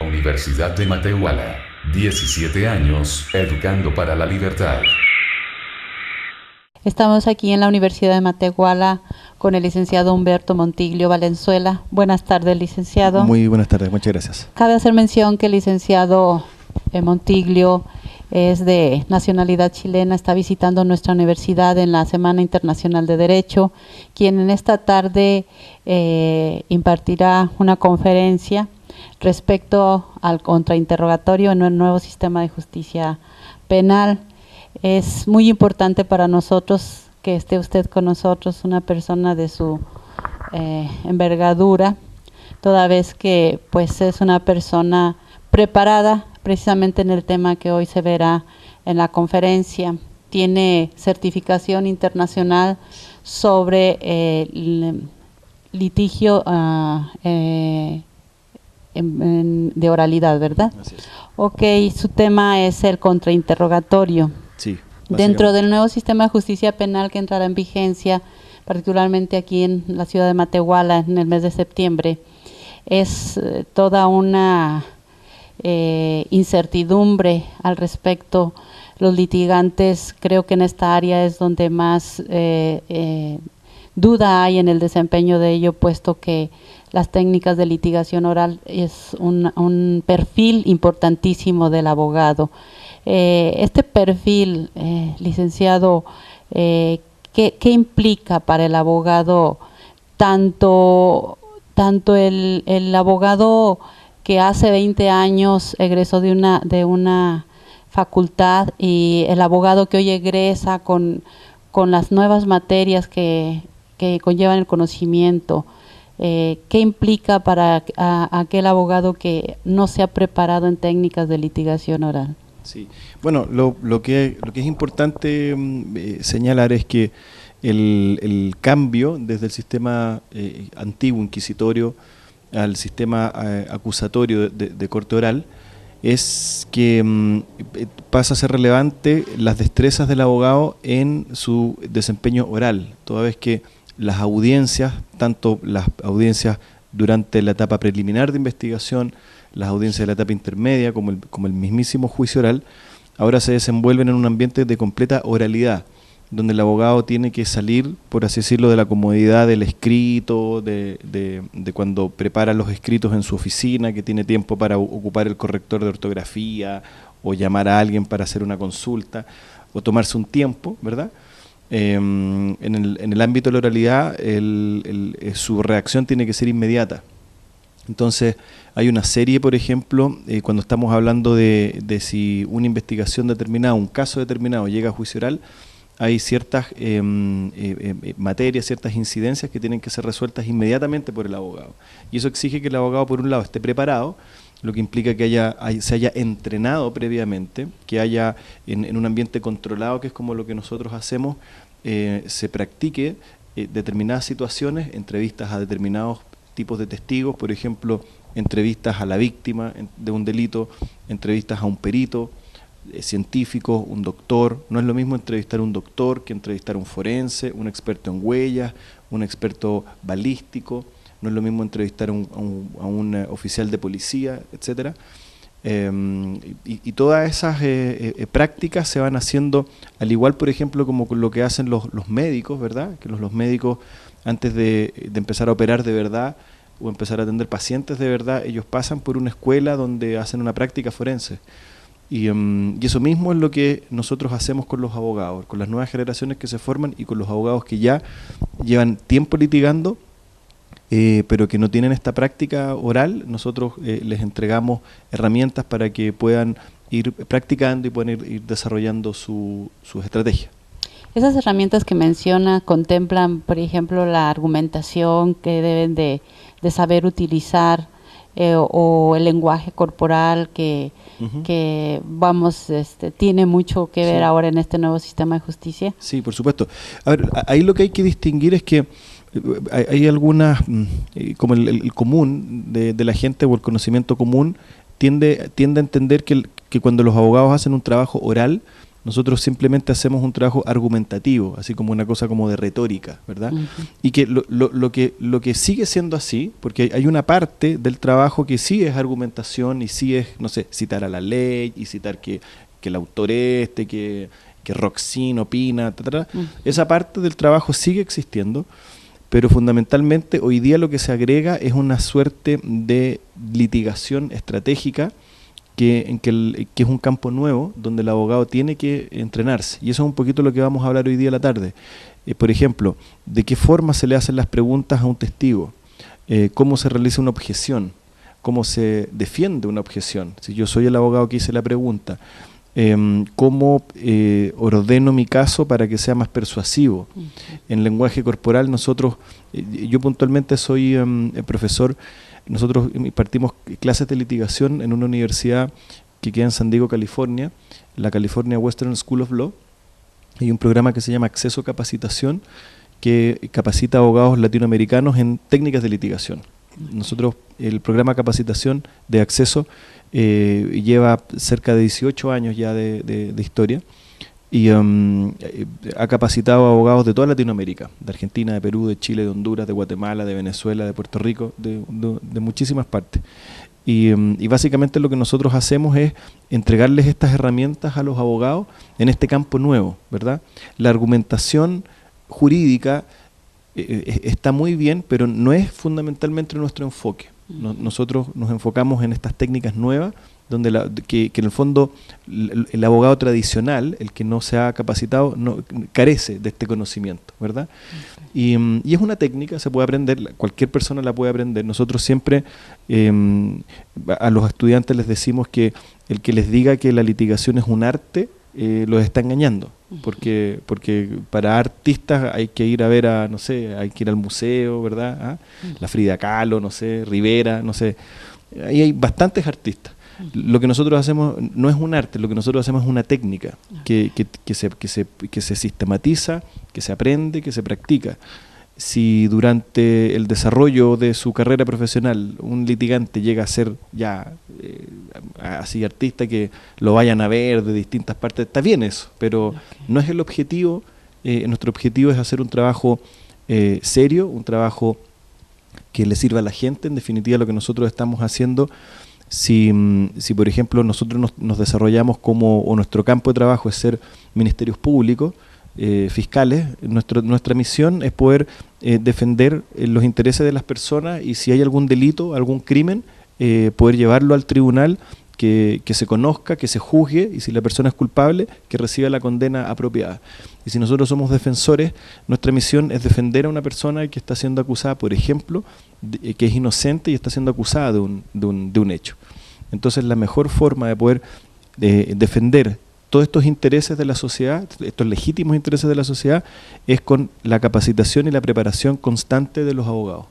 Universidad de Matehuala. 17 años, educando para la libertad. Estamos aquí en la Universidad de Matehuala con el licenciado Humberto Montiglio Valenzuela. Buenas tardes, licenciado. Muy buenas tardes, muchas gracias. Cabe hacer mención que el licenciado Montiglio es de nacionalidad chilena, está visitando nuestra universidad en la Semana Internacional de Derecho, quien en esta tarde impartirá una conferencia respecto al contrainterrogatorio en el nuevo sistema de justicia penal. Es muy importante para nosotros que esté usted con nosotros, una persona de su envergadura, toda vez que pues es una persona preparada precisamente en el tema que hoy se verá en la conferencia. Tiene certificación internacional sobre litigio de oralidad, ¿verdad? Así es. Ok, su tema es el contrainterrogatorio. Sí, Dentro del nuevo sistema de justicia penal que entrará en vigencia, particularmente aquí en la ciudad de Matehuala en el mes de septiembre, es toda una incertidumbre al respecto. Los litigantes, creo que en esta área es donde más duda hay en el desempeño de ello, puesto que las técnicas de litigación oral es un perfil importantísimo del abogado. Este perfil, licenciado, ¿qué implica para el abogado tanto el abogado que hace 20 años egresó de una facultad y el abogado que hoy egresa con las nuevas materias que conllevan el conocimiento? ¿Qué implica para aquel abogado que no se ha preparado en técnicas de litigación oral? Sí, bueno, lo que es importante señalar es que el cambio desde el sistema antiguo, inquisitorio, al sistema acusatorio de corte oral, es que pasa a ser relevante las destrezas del abogado en su desempeño oral, toda vez que las audiencias, tanto las audiencias durante la etapa preliminar de investigación, las audiencias de la etapa intermedia, como el mismísimo juicio oral, ahora se desenvuelven en un ambiente de completa oralidad, donde el abogado tiene que salir, por así decirlo, de la comodidad del escrito, de cuando prepara los escritos en su oficina, que tiene tiempo para ocupar el corrector de ortografía, o llamar a alguien para hacer una consulta, o tomarse un tiempo, ¿verdad? En el ámbito de la oralidad, su reacción tiene que ser inmediata. Entonces, hay una serie, por ejemplo, cuando estamos hablando de si una investigación determinada, un caso determinado llega a juicio oral, hay ciertas materias, ciertas incidencias que tienen que ser resueltas inmediatamente por el abogado. Y eso exige que el abogado, por un lado, esté preparado, lo que implica que se haya entrenado previamente, que haya en un ambiente controlado, que es como lo que nosotros hacemos, se practique determinadas situaciones, entrevistas a determinados tipos de testigos, por ejemplo, entrevistas a la víctima de un delito, entrevistas a un perito científico, un doctor. No es lo mismo entrevistar a un doctor que entrevistar a un forense, un experto en huellas, un experto balístico. No es lo mismo entrevistar a un oficial de policía, etcétera. Y todas esas prácticas se van haciendo al igual, por ejemplo, como lo que hacen los médicos, ¿verdad? Que los médicos, antes de empezar a operar de verdad o empezar a atender pacientes de verdad, ellos pasan por una escuela donde hacen una práctica forense. Y eso mismo es lo que nosotros hacemos con los abogados, con las nuevas generaciones que se forman y con los abogados que ya llevan tiempo litigando, pero que no tienen esta práctica oral. Nosotros les entregamos herramientas para que puedan ir practicando y puedan ir desarrollando sus estrategias. Esas herramientas que menciona contemplan, por ejemplo, la argumentación que deben de saber utilizar, o el lenguaje corporal que tiene mucho que ver ahora en este nuevo sistema de justicia. Sí, por supuesto. A ver, ahí lo que hay que distinguir es que hay algunas, como el común de la gente o el conocimiento común tiende a entender que cuando los abogados hacen un trabajo oral, nosotros simplemente hacemos un trabajo argumentativo, así como una cosa como de retórica, ¿verdad? Y que lo que sigue siendo así, porque hay una parte del trabajo que sí es argumentación y sí es, no sé, citar a la ley y citar que el autor que Roxin opina, etcétera. Esa parte del trabajo sigue existiendo, pero fundamentalmente hoy día lo que se agrega es una suerte de litigación estratégica que es un campo nuevo donde el abogado tiene que entrenarse. Y eso es un poquito lo que vamos a hablar hoy día a la tarde. Por ejemplo, de qué forma se le hacen las preguntas a un testigo, cómo se realiza una objeción, cómo se defiende una objeción. Si yo soy el abogado que hice la pregunta, cómo ordeno mi caso para que sea más persuasivo. En lenguaje corporal nosotros, yo puntualmente soy profesor. Nosotros impartimos clases de litigación en una universidad que queda en San Diego, California, la California Western School of Law. Hay un programa que se llama Acceso Capacitación que capacita a abogados latinoamericanos en técnicas de litigación. Nosotros, el programa Capacitación de Acceso lleva cerca de 18 años ya de historia y ha capacitado a abogados de toda Latinoamérica, de Argentina, de Perú, de Chile, de Honduras, de Guatemala, de Venezuela, de Puerto Rico, de muchísimas partes. Y básicamente lo que nosotros hacemos es entregarles estas herramientas a los abogados en este campo nuevo, ¿verdad? La argumentación jurídica está muy bien, pero no es fundamentalmente nuestro enfoque. Nosotros nos enfocamos en estas técnicas nuevas, donde que en el fondo el abogado tradicional, el que no se ha capacitado, no carece de este conocimiento, ¿verdad? Y es una técnica, se puede aprender, cualquier persona la puede aprender. Nosotros siempre a los estudiantes les decimos que el que les diga que la litigación es un arte, los está engañando, porque para artistas hay que ir a ver no sé, hay que ir al museo, ¿verdad? La Frida Kahlo, no sé, Rivera, no sé, ahí hay bastantes artistas. Lo que nosotros hacemos no es un arte, lo que nosotros hacemos es una técnica que se sistematiza, que se aprende, que se practica. Si durante el desarrollo de su carrera profesional un litigante llega a ser ya así artista, que lo vayan a ver de distintas partes, está bien eso, pero no es el objetivo. Nuestro objetivo es hacer un trabajo serio, un trabajo que le sirva a la gente. En definitiva, lo que nosotros estamos haciendo, si por ejemplo nosotros nos desarrollamos o nuestro campo de trabajo es ser ministerios públicos, fiscales, nuestra misión es poder defender los intereses de las personas, y si hay algún delito, algún crimen, poder llevarlo al tribunal, que se conozca, que se juzgue, y si la persona es culpable, que reciba la condena apropiada. Y si nosotros somos defensores, nuestra misión es defender a una persona que está siendo acusada, por ejemplo, que es inocente y está siendo acusada de un hecho. Entonces la mejor forma de poder defender todos estos intereses de la sociedad, estos legítimos intereses de la sociedad, es con la capacitación y la preparación constante de los abogados.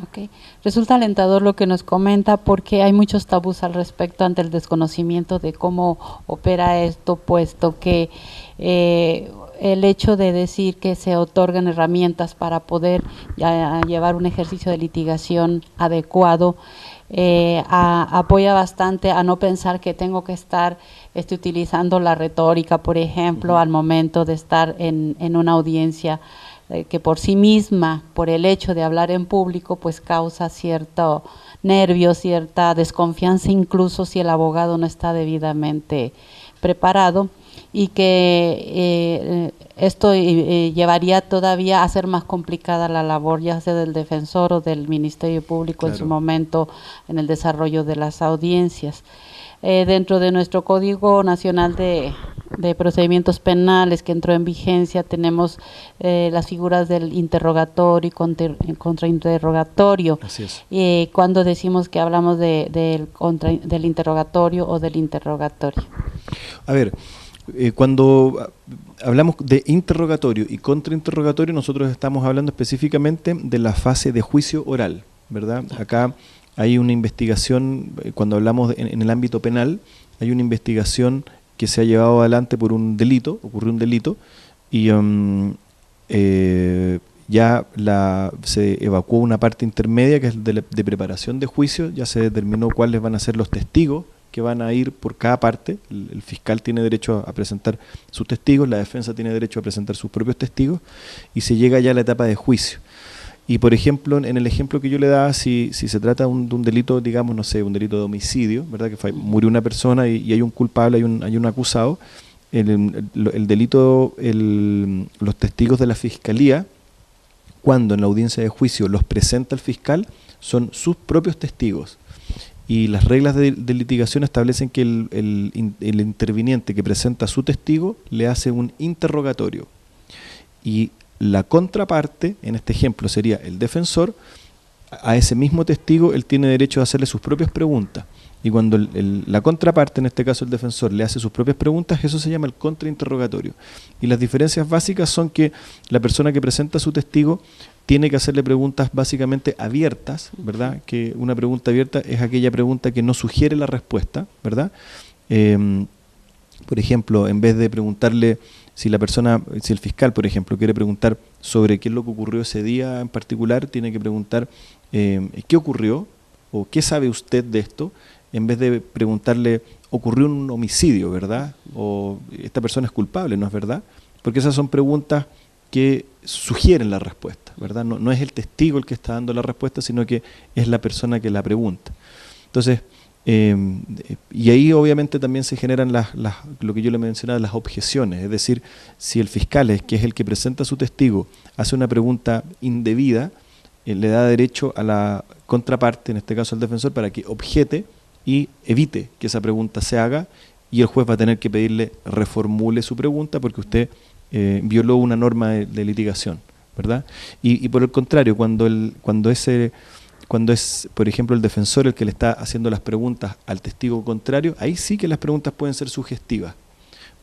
Okay. Resulta alentador lo que nos comenta, porque hay muchos tabús al respecto ante el desconocimiento de cómo opera esto, puesto que el hecho de decir que se otorgan herramientas para poder llevar un ejercicio de litigación adecuado apoya bastante a no pensar que tengo que estar utilizando la retórica, por ejemplo, al momento de estar en una audiencia, que por sí misma, por el hecho de hablar en público, pues causa cierto nervio, cierta desconfianza, incluso si el abogado no está debidamente preparado, y que esto llevaría todavía a ser más complicada la labor, ya sea del defensor o del Ministerio Público, claro, en su momento en el desarrollo de las audiencias. Dentro de nuestro Código Nacional de Procedimientos Penales, que entró en vigencia, tenemos las figuras del interrogatorio y contrainterrogatorio. Así es. Cuando decimos que hablamos del interrogatorio o del interrogatorio. A ver, cuando hablamos de interrogatorio y contrainterrogatorio, nosotros estamos hablando específicamente de la fase de juicio oral, ¿verdad? Acá hay una investigación, cuando hablamos en el ámbito penal, hay una investigación que se ha llevado adelante por un delito, ocurrió un delito, y ya se evacuó una parte intermedia, que es de preparación de juicio. Ya se determinó cuáles van a ser los testigos que van a ir por cada parte. El fiscal tiene derecho a presentar sus testigos, la defensa tiene derecho a presentar sus propios testigos, y se llega ya a la etapa de juicio. Y por ejemplo, en el ejemplo que yo le daba, si se trata de un delito, digamos, no sé, un delito de homicidio, ¿verdad? Que murió una persona y hay un culpable, hay un acusado, el delito, los testigos de la fiscalía, cuando en la audiencia de juicio los presenta el fiscal, son sus propios testigos. Y las reglas de litigación establecen que el interviniente que presenta a su testigo le hace un interrogatorio. Y la contraparte, en este ejemplo sería el defensor, a ese mismo testigo él tiene derecho a hacerle sus propias preguntas. Y cuando la contraparte, en este caso el defensor, le hace sus propias preguntas, eso se llama el contrainterrogatorio. Y las diferencias básicas son que la persona que presenta a su testigo tiene que hacerle preguntas básicamente abiertas, ¿verdad? Que una pregunta abierta es aquella pregunta que no sugiere la respuesta, ¿verdad? Por ejemplo, en vez de preguntarle si el fiscal, por ejemplo, quiere preguntar sobre qué es lo que ocurrió ese día en particular, tiene que preguntar qué ocurrió o qué sabe usted de esto, en vez de preguntarle, ocurrió un homicidio, ¿verdad? O esta persona es culpable, ¿no es verdad? Porque esas son preguntas que sugieren la respuesta, ¿verdad? No es el testigo el que está dando la respuesta, sino que es la persona que la pregunta. Entonces, y ahí obviamente también se generan lo que yo le mencionaba, las objeciones. Es decir, si el fiscal, que es el que presenta a su testigo, hace una pregunta indebida, le da derecho a la contraparte, en este caso al defensor, para que objete y evite que esa pregunta se haga, y el juez va a tener que pedirle reformule su pregunta porque usted violó una norma de litigación, ¿verdad? Y por el contrario, cuando es, por ejemplo, el defensor el que le está haciendo las preguntas al testigo contrario, ahí sí que las preguntas pueden ser sugestivas,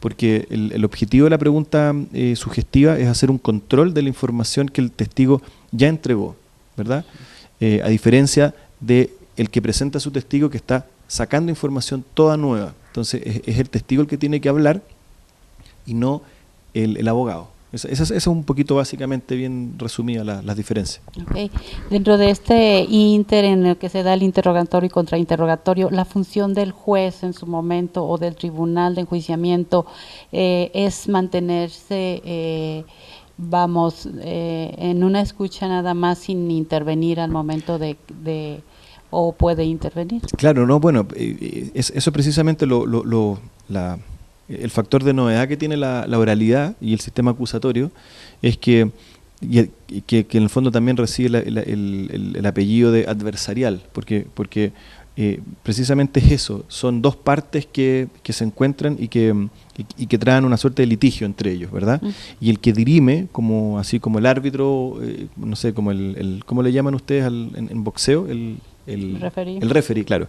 porque el objetivo de la pregunta sugestiva es hacer un control de la información que el testigo ya entregó, ¿verdad? A diferencia de el que presenta a su testigo, que está sacando información toda nueva. Entonces es el testigo el que tiene que hablar y no el abogado. Esa es un poquito básicamente bien resumida las diferencias. Okay. Dentro de este inter en el que se da el interrogatorio y contrainterrogatorio, la función del juez en su momento o del tribunal de enjuiciamiento es mantenerse, en una escucha nada más sin intervenir al momento o puede intervenir. Claro, no, bueno, eso precisamente el factor de novedad que tiene la oralidad y el sistema acusatorio es que en el fondo también recibe el apellido de adversarial, porque precisamente es eso, son dos partes que se encuentran y que traen una suerte de litigio entre ellos, ¿verdad? Y el que dirime, así como el árbitro, no sé, como ¿cómo le llaman ustedes en boxeo? El referee, claro.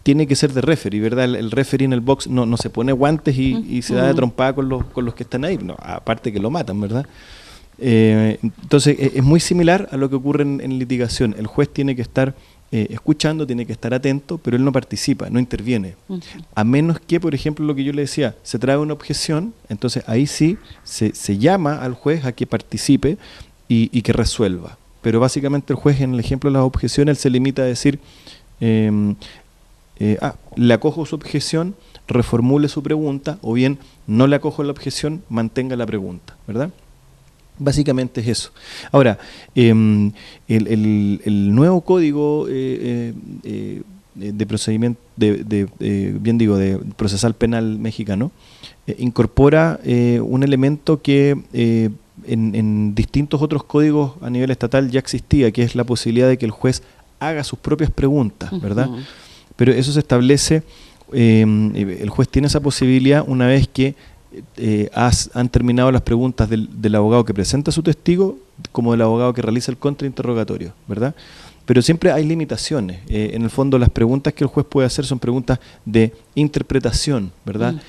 Tiene que ser de referee, ¿verdad? El referee en el box no se pone guantes y se da de trompada con los que están ahí, no, aparte que lo matan, ¿verdad? Entonces es muy similar a lo que ocurre en litigación. El juez tiene que estar escuchando, tiene que estar atento, pero él no participa, no interviene. A menos que, por ejemplo, lo que yo le decía, se trae una objeción, entonces ahí sí se llama al juez a que participe y que resuelva. Pero básicamente el juez, en el ejemplo de las objeciones, él se limita a decir, le acojo su objeción, reformule su pregunta, o bien no le acojo la objeción, mantenga la pregunta, ¿verdad? Básicamente es eso. Ahora, el nuevo código de procedimiento, de procesal penal mexicano, incorpora un elemento que en distintos otros códigos a nivel estatal ya existía, que es la posibilidad de que el juez haga sus propias preguntas, ¿verdad? Pero eso se establece, el juez tiene esa posibilidad una vez que han terminado las preguntas del abogado que presenta a su testigo, como del abogado que realiza el contrainterrogatorio, ¿verdad? Pero siempre hay limitaciones. En el fondo, las preguntas que el juez puede hacer son preguntas de interpretación, ¿verdad?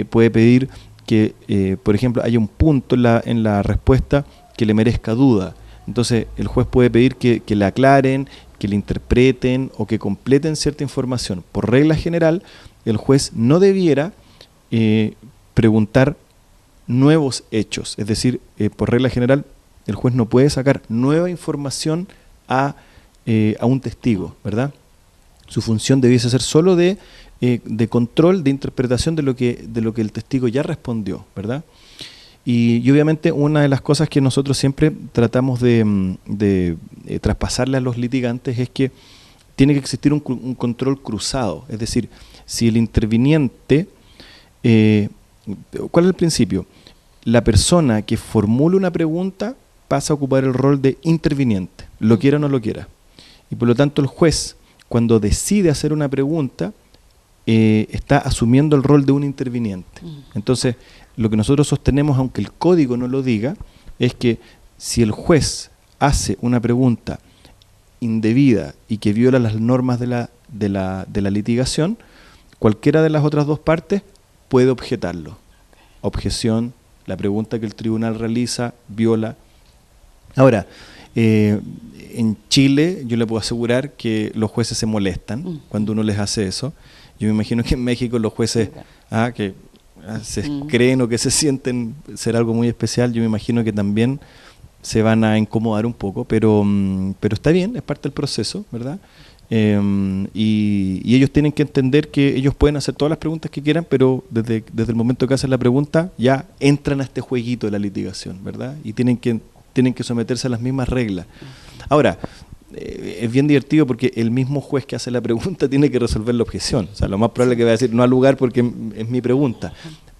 Puede pedir que, por ejemplo, haya un punto en la respuesta que le merezca duda. Entonces, el juez puede pedir que le aclaren, que le interpreten o que completen cierta información. Por regla general, el juez no debiera preguntar nuevos hechos. Es decir, por regla general, el juez no puede sacar nueva información a un testigo, ¿verdad? Su función debiese ser solo de de control, de interpretación de lo que el testigo ya respondió, ¿verdad? Y obviamente una de las cosas que nosotros siempre tratamos de traspasarle a los litigantes es que tiene que existir un control cruzado. Es decir, si el interviniente, ¿cuál es el principio? La persona que formula una pregunta pasa a ocupar el rol de interviniente, lo quiera o no lo quiera. Y por lo tanto el juez, cuando decide hacer una pregunta, está asumiendo el rol de un interviniente. Entonces, lo que nosotros sostenemos, aunque el código no lo diga, es que si el juez hace una pregunta indebida y que viola las normas de la litigación, cualquiera de las otras dos partes puede objetarlo. Objeción, la pregunta que el tribunal realiza viola. Ahora, en Chile yo le puedo asegurar que los jueces se molestan cuando uno les hace eso. Yo me imagino que en México los jueces que se creen o que se sienten ser algo muy especial, yo me imagino que también se van a incomodar un poco, pero está bien, es parte del proceso, ¿verdad? Y ellos tienen que entender que ellos pueden hacer todas las preguntas que quieran, pero desde el momento que hacen la pregunta ya entran a este jueguito de la litigación, ¿verdad? Y tienen que someterse a las mismas reglas. Ahora, es bien divertido porque el mismo juez que hace la pregunta tiene que resolver la objeción. O sea, lo más probable es que va a decir no al lugar porque es mi pregunta.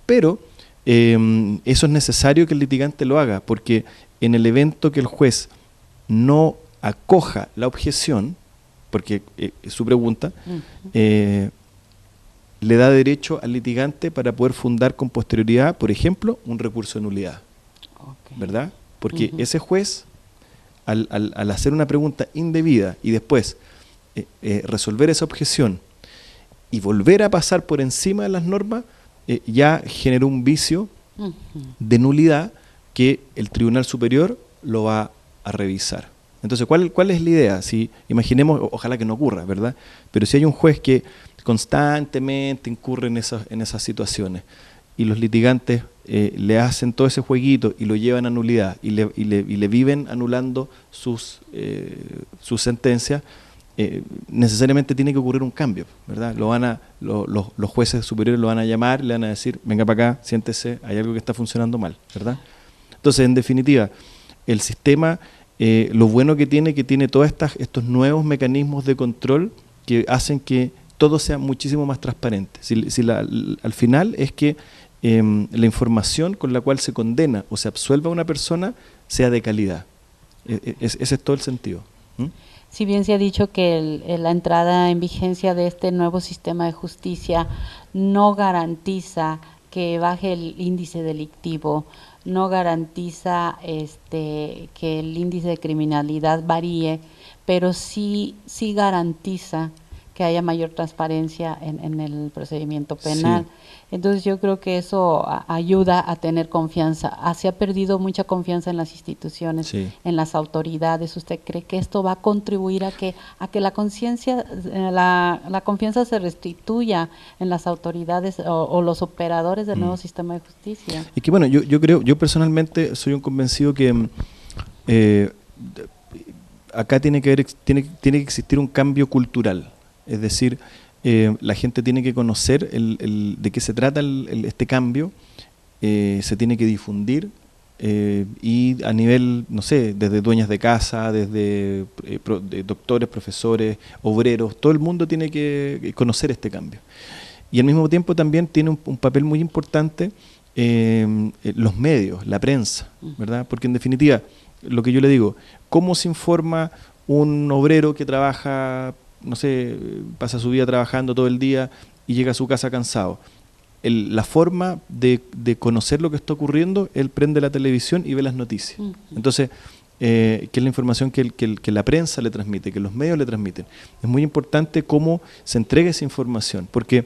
Pero eso es necesario que el litigante lo haga, porque en el evento que el juez no acoja la objeción, porque es su pregunta, le da derecho al litigante para poder fundar con posterioridad, por ejemplo, un recurso de nulidad. ¿Verdad? Porque ese juez, al hacer una pregunta indebida y después resolver esa objeción y volver a pasar por encima de las normas, ya generó un vicio de nulidad que el Tribunal Superior lo va a revisar. Entonces, ¿cuál es la idea? Si imaginemos, ojalá que no ocurra, ¿verdad? Pero si hay un juez que constantemente incurre en esas situaciones y los litigantes le hacen todo ese jueguito y lo llevan a nulidad y le viven anulando sus sentencias, necesariamente tiene que ocurrir un cambio, ¿verdad? Los jueces superiores lo van a llamar, le van a decir, venga para acá, siéntese, hay algo que está funcionando mal, ¿verdad? Entonces, en definitiva, el sistema, lo bueno que tiene todos estos nuevos mecanismos de control que hacen que todo sea muchísimo más transparente. Al final es que la información con la cual se condena o se absuelve a una persona sea de calidad. Ese es todo el sentido. Si bien se ha dicho que la entrada en vigencia de este nuevo sistema de justicia no garantiza que baje el índice delictivo, no garantiza que el índice de criminalidad varíe, pero sí garantiza que haya mayor transparencia en el procedimiento penal. Sí. Entonces yo creo que eso ayuda a tener confianza. Se ha perdido mucha confianza en las instituciones, sí, en las autoridades. ¿Usted cree que esto va a contribuir a que la conciencia, la confianza se restituya en las autoridades o los operadores del nuevo sistema de justicia? Y que bueno, yo personalmente soy un convencido que acá tiene que existir un cambio cultural. Es decir, la gente tiene que conocer de qué se trata este cambio, se tiene que difundir y a nivel, no sé, desde dueñas de casa, desde de doctores, profesores, obreros, todo el mundo tiene que conocer este cambio. Y al mismo tiempo también tiene un papel muy importante los medios, la prensa, ¿verdad? Porque en definitiva, lo que yo le digo, ¿cómo se informa un obrero que trabaja, no sé, pasa su vida trabajando todo el día y llega a su casa cansado? La forma de conocer lo que está ocurriendo, él prende la televisión y ve las noticias. Entonces, que es la información que la prensa le transmite, que los medios le transmiten. Es muy importante cómo se entrega esa información, porque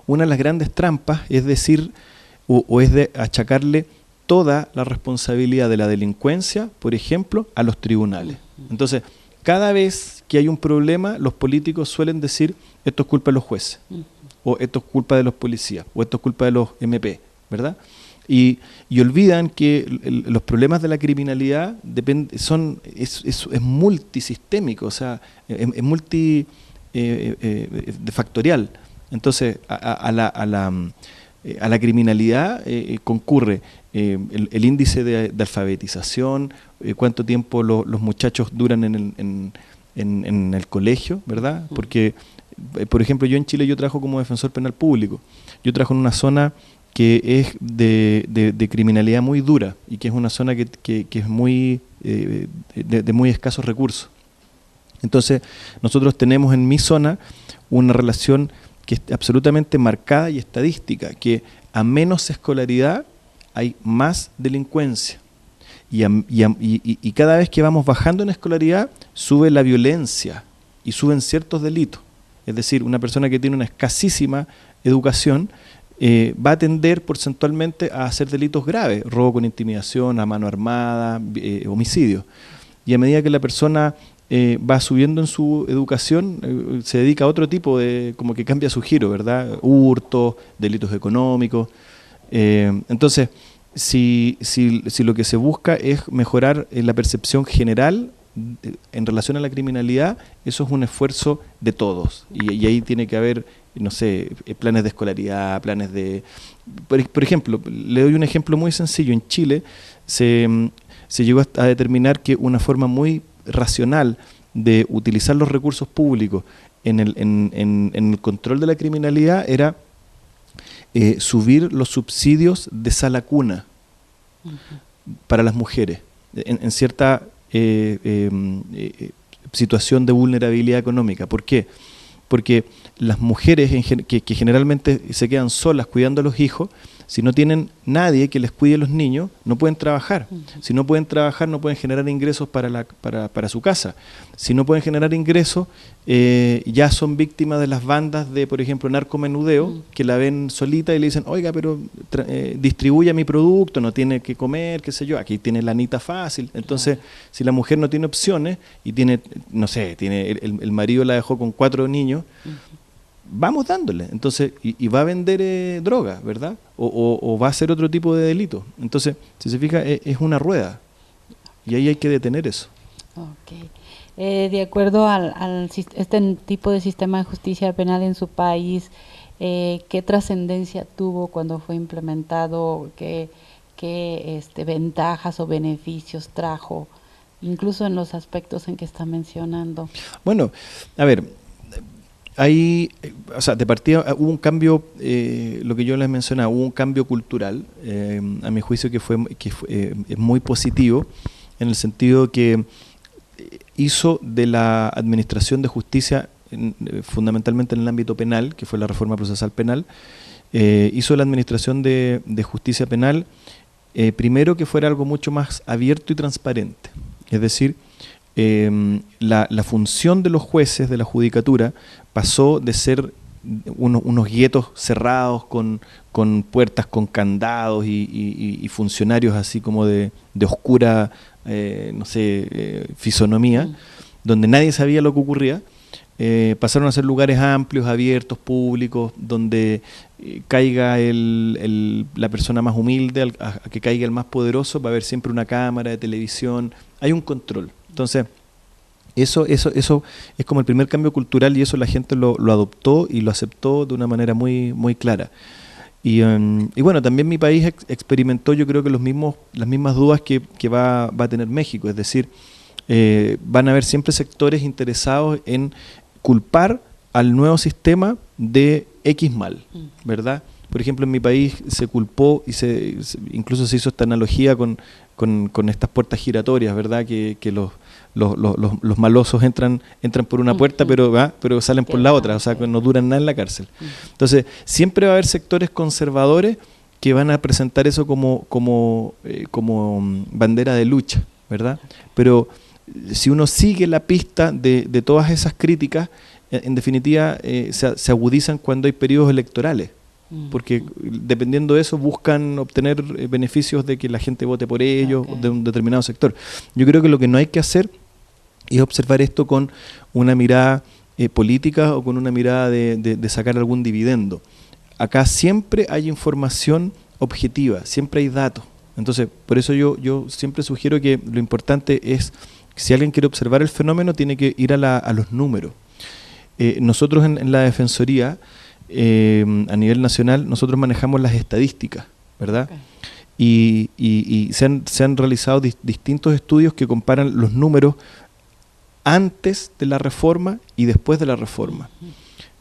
una de las grandes trampas es decir, o es de achacarle toda la responsabilidad de la delincuencia, por ejemplo, a los tribunales. Entonces, cada vez que hay un problema, los políticos suelen decir, esto es culpa de los jueces, o esto es culpa de los policías, o esto es culpa de los MP, ¿verdad? Y olvidan que los problemas de la criminalidad es multisistémico, o sea, es multifactorial. Entonces, a la criminalidad concurre el índice de alfabetización, cuánto tiempo los muchachos duran en el colegio, ¿verdad? Porque, por ejemplo, yo en Chile yo trabajo como defensor penal público. Yo trabajo en una zona que es de criminalidad muy dura y que es una zona que es muy de muy escasos recursos. Entonces, nosotros tenemos en mi zona una relación que es absolutamente marcada y estadística, que a menos escolaridad hay más delincuencia. Y cada vez que vamos bajando en escolaridad, sube la violencia y suben ciertos delitos. Es decir, una persona que tiene una escasísima educación va a tender porcentualmente a hacer delitos graves, robo con intimidación, a mano armada, homicidio. Y a medida que la persona va subiendo en su educación, se dedica a otro tipo de, como que cambia su giro, ¿verdad? Hurtos, delitos económicos. Entonces, si lo que se busca es mejorar la percepción general en relación a la criminalidad, eso es un esfuerzo de todos. Y ahí tiene que haber, no sé, planes de escolaridad, planes de... Por ejemplo, le doy un ejemplo muy sencillo. En Chile se llegó a determinar que una forma muy racional de utilizar los recursos públicos en el control de la criminalidad era subir los subsidios de sala cuna para las mujeres en cierta situación de vulnerabilidad económica. ¿Por qué? Porque las mujeres que generalmente se quedan solas cuidando a los hijos, si no tienen nadie que les cuide a los niños, no pueden trabajar. Si no pueden trabajar, no pueden generar ingresos para su casa. Si no pueden generar ingresos, ya son víctimas de las bandas de, por ejemplo, narcomenudeo, que la ven solita y le dicen, oiga, pero distribuya mi producto, no tiene que comer, qué sé yo, aquí tiene la anita fácil. Entonces, si la mujer no tiene opciones y tiene, no sé, el marido la dejó con 4 niños, vamos dándole. Entonces, y va a vender droga, ¿verdad? O va a hacer otro tipo de delito. Entonces, si se fija, es una rueda. Y ahí hay que detener eso. Okay. De acuerdo al este tipo de sistema de justicia penal en su país, ¿qué trascendencia tuvo cuando fue implementado? ¿Qué ventajas o beneficios trajo? Incluso en los aspectos en que está mencionando. Bueno, a ver, ahí, o sea, de partida hubo un cambio, lo que yo les mencionaba, hubo un cambio cultural, a mi juicio que fue muy positivo, en el sentido que hizo de la administración de justicia, fundamentalmente en el ámbito penal, que fue la reforma procesal penal, hizo la administración de justicia penal, primero que fuera algo mucho más abierto y transparente. Es decir, la función de los jueces de la judicatura pasó de ser unos guetos cerrados con puertas con candados y funcionarios así como de oscura, no sé, fisonomía, donde nadie sabía lo que ocurría. Pasaron a ser lugares amplios, abiertos, públicos, donde caiga la persona más humilde, a que caiga el más poderoso, va a haber siempre una cámara de televisión, hay un control. Entonces, eso es como el primer cambio cultural, y eso la gente lo adoptó y lo aceptó de una manera muy, muy clara. Y bueno, también mi país experimentó, yo creo que las mismas dudas que va a tener México, es decir, van a haber siempre sectores interesados en culpar al nuevo sistema de X mal, ¿verdad? Por ejemplo, en mi país se culpó y incluso se hizo esta analogía con estas puertas giratorias, ¿verdad? Que los malosos entran por una puerta, pero salen por la otra, o sea, que no duran nada en la cárcel. Entonces, siempre va a haber sectores conservadores que van a presentar eso como bandera de lucha, ¿verdad? Pero si uno sigue la pista de todas esas críticas, en definitiva se agudizan cuando hay periodos electorales, porque dependiendo de eso buscan obtener beneficios de que la gente vote por ellos, de un determinado sector. Yo creo que lo que no hay que hacer es observar esto con una mirada política o con una mirada de sacar algún dividendo. Acá siempre hay información objetiva, siempre hay datos. Entonces, por eso yo siempre sugiero que lo importante es, si alguien quiere observar el fenómeno, tiene que ir a los números. Nosotros en la Defensoría a nivel nacional, nosotros manejamos las estadísticas, ¿verdad? Okay. Y se han realizado distintos estudios que comparan los números antes de la reforma y después de la reforma.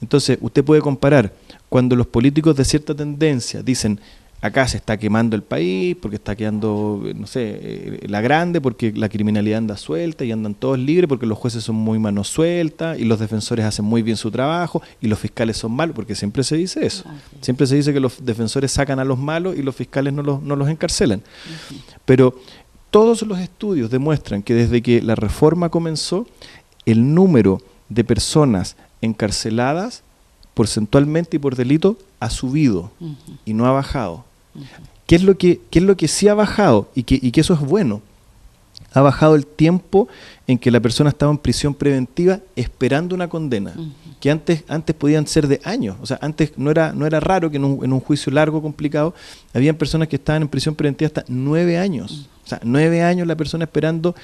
Entonces, usted puede comparar cuando los políticos de cierta tendencia dicen, acá se está quemando el país, porque está quedando, no sé, la grande, porque la criminalidad anda suelta y andan todos libres, porque los jueces son muy manos sueltas y los defensores hacen muy bien su trabajo y los fiscales son malos, porque siempre se dice eso. Siempre se dice que los defensores sacan a los malos y los fiscales no los encarcelan. Pero todos los estudios demuestran que desde que la reforma comenzó, el número de personas encarceladas porcentualmente y por delito ha subido y no ha bajado. ¿Qué es lo que sí ha bajado y que eso es bueno? Ha bajado el tiempo en que la persona estaba en prisión preventiva esperando una condena, que antes podían ser de años. O sea, antes no era raro que en un juicio largo, complicado, habían personas que estaban en prisión preventiva hasta 9 años. O sea, 9 años la persona esperando.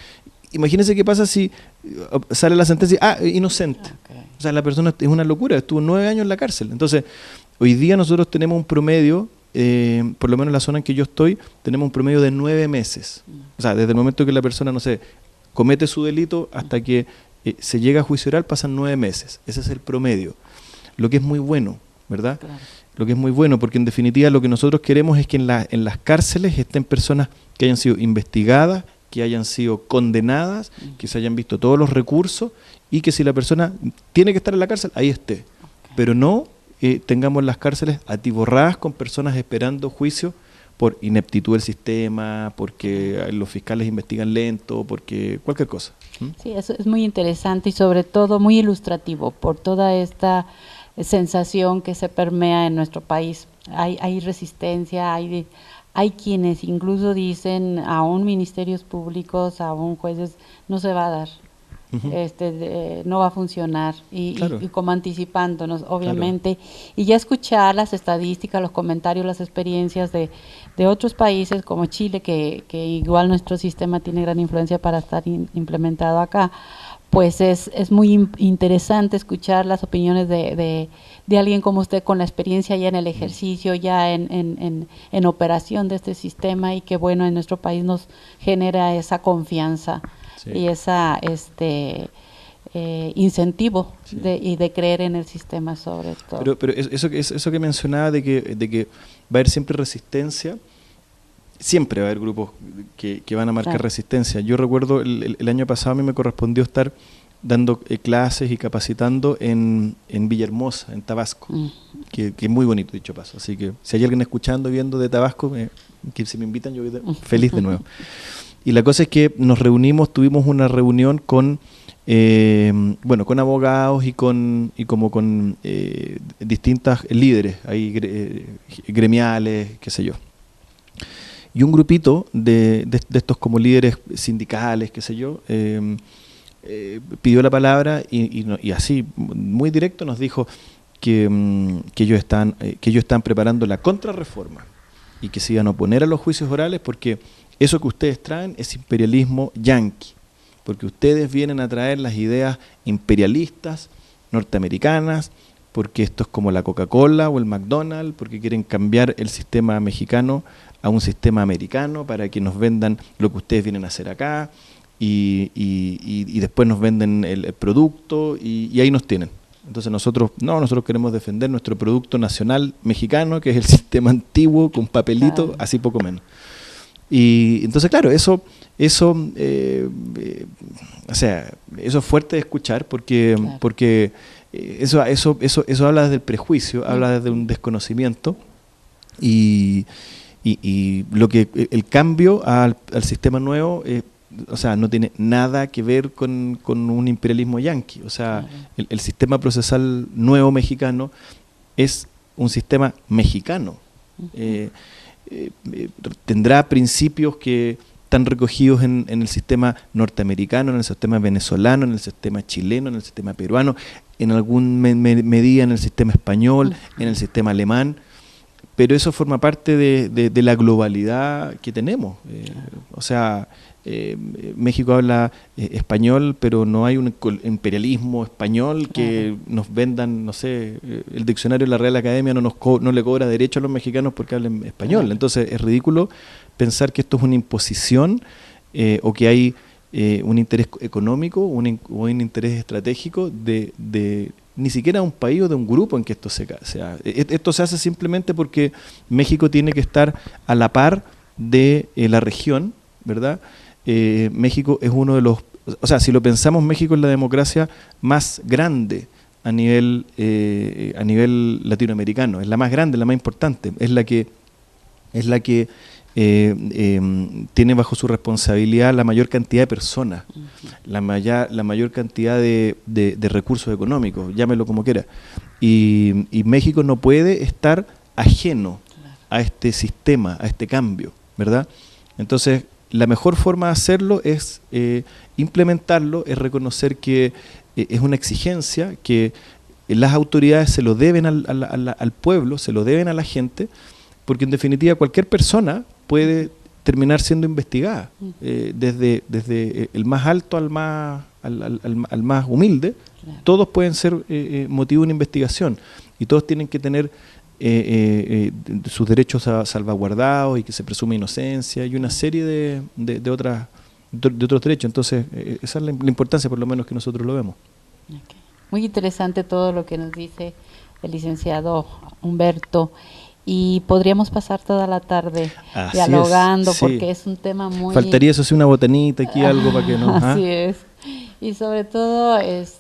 Imagínense qué pasa si sale la sentencia, inocente. Okay. O sea, la persona es una locura, estuvo 9 años en la cárcel. Entonces, hoy día nosotros tenemos un promedio, por lo menos en la zona en que yo estoy, tenemos un promedio de 9 meses. O sea, desde el momento que la persona, no sé, comete su delito hasta que se llega a juicio oral pasan 9 meses. Ese es el promedio. Lo que es muy bueno, ¿verdad? Claro. Lo que es muy bueno, porque en definitiva lo que nosotros queremos es que en las cárceles estén personas que hayan sido investigadas, que hayan sido condenadas, que se hayan visto todos los recursos y que si la persona tiene que estar en la cárcel, ahí esté. Okay. Pero no tengamos las cárceles atiborradas con personas esperando juicio por ineptitud del sistema, porque los fiscales investigan lento, porque cualquier cosa. Sí, eso es muy interesante y sobre todo muy ilustrativo por toda esta sensación que se permea en nuestro país. Hay resistencia, hay quienes incluso dicen aún ministerios públicos, aún jueces, no se va a dar, no va a funcionar y como anticipándonos obviamente, y ya escuchar las estadísticas, los comentarios, las experiencias de otros países como Chile, que igual nuestro sistema tiene gran influencia para estar implementado acá, pues es muy interesante escuchar las opiniones de alguien como usted con la experiencia ya en el ejercicio, ya en operación de este sistema, y que bueno, en nuestro país nos genera esa confianza y esa incentivo de creer en el sistema sobre todo. Pero eso que mencionaba de que va a haber siempre resistencia. Siempre va a haber grupos que van a marcar resistencia. Yo recuerdo el año pasado a mí me correspondió estar dando clases y capacitando en Villahermosa, en Tabasco, que es muy bonito, dicho paso. Así que si hay alguien escuchando, viendo de Tabasco, que si me invitan yo voy feliz de nuevo. Y la cosa es que nos reunimos, tuvimos una reunión con con abogados y con distintas líderes ahí, gremiales, qué sé yo. Y un grupito de estos como líderes sindicales, qué sé yo, pidió la palabra y así, muy directo, nos dijo que ellos están preparando la contrarreforma y que se iban a oponer a los juicios orales porque eso que ustedes traen es imperialismo yanqui, porque ustedes vienen a traer las ideas imperialistas norteamericanas, porque esto es como la Coca-Cola o el McDonald's, porque quieren cambiar el sistema mexicano a un sistema americano para que nos vendan lo que ustedes vienen a hacer acá y después nos venden el producto y ahí nos tienen. Entonces nosotros queremos defender nuestro producto nacional mexicano, que es el sistema antiguo con papelito, así poco menos. Y entonces, claro, eso es fuerte de escuchar porque eso habla desde el prejuicio, habla desde un desconocimiento y lo que el cambio al sistema nuevo no tiene nada que ver con un imperialismo yanqui. O sea, el sistema procesal nuevo mexicano es un sistema mexicano. Tendrá principios que están recogidos en el sistema norteamericano, en el sistema venezolano, en el sistema chileno, en el sistema peruano, en alguna medida en el sistema español, en el sistema alemán, pero eso forma parte de la globalidad que tenemos. México habla español, pero no hay un imperialismo español que nos vendan, no sé, el diccionario de la Real Academia no le cobra derecho a los mexicanos porque hablen español. Entonces es ridículo pensar que esto es una imposición o que hay un interés económico o un interés estratégico de ni siquiera un país o de un grupo en que esto se haga. Esto se hace simplemente porque México tiene que estar a la par de la región, ¿verdad? México es uno de los, o sea, si lo pensamos, México es la democracia más grande a nivel latinoamericano, es la más grande, la más importante, es la que tiene bajo su responsabilidad la mayor cantidad de personas, la mayor cantidad de recursos económicos, llámelo como quiera. Y México no puede estar ajeno a este sistema, a este cambio, ¿verdad? Entonces, la mejor forma de hacerlo es implementarlo, es reconocer que es una exigencia, que las autoridades se lo deben al pueblo, se lo deben a la gente, porque en definitiva cualquier persona puede terminar siendo investigada, desde el más alto al más humilde. Claro. Todos pueden ser motivo de una investigación y todos tienen que tener sus derechos salvaguardados y que se presume inocencia y una serie de otros derechos. Entonces esa es la importancia, por lo menos, que nosotros lo vemos. Okay. Muy interesante todo lo que nos dice el licenciado Humberto. Y podríamos pasar toda la tarde dialogando, porque es un tema muy... Faltaría eso sí, una botanita aquí, algo para que no... Así es. Y sobre todo es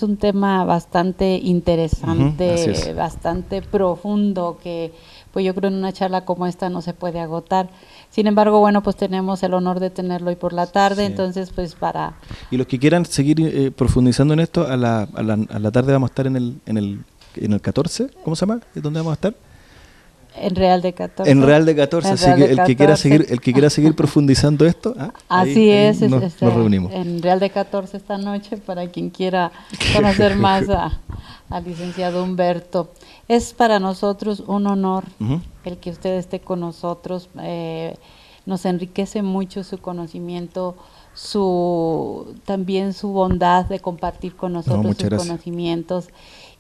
un tema bastante interesante, bastante profundo, que pues yo creo en una charla como esta no se puede agotar. Sin embargo, bueno, pues tenemos el honor de tenerlo hoy por la tarde, entonces pues para... Y los que quieran seguir profundizando en esto, a la tarde vamos a estar en el 14, ¿cómo se llama? ¿Dónde vamos a estar? En Real de 14. En Real de 14, así que el que quiera seguir profundizando esto, así es, nos reunimos. En Real de 14 esta noche, para quien quiera conocer más al licenciado Humberto. Es para nosotros un honor el que usted esté con nosotros. Nos enriquece mucho su conocimiento, también su bondad de compartir con nosotros sus conocimientos.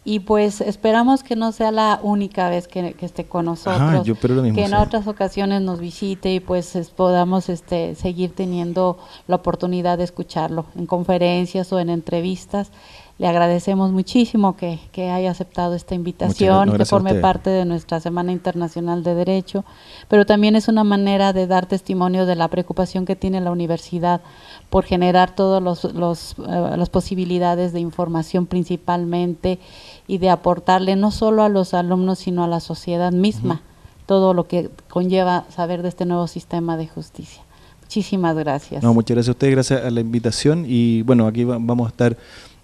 Y pues esperamos que no sea la única vez que esté con nosotros, yo espero lo mismo, que en otras ocasiones nos visite y pues podamos seguir teniendo la oportunidad de escucharlo en conferencias o en entrevistas. Le agradecemos muchísimo que haya aceptado esta invitación, que forme parte de nuestra Semana Internacional de Derecho, pero también es una manera de dar testimonio de la preocupación que tiene la universidad por generar todas las posibilidades de información principalmente y de aportarle no solo a los alumnos sino a la sociedad misma todo lo que conlleva saber de este nuevo sistema de justicia. Muchísimas gracias. No, muchas gracias a ustedes, gracias a la invitación y bueno, aquí vamos a estar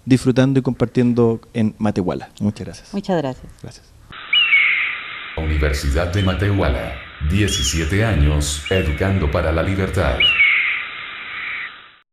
disfrutando y compartiendo en Matehuala. Muchas gracias. Muchas gracias. Gracias. Universidad de Matehuala, 17 años educando para la libertad.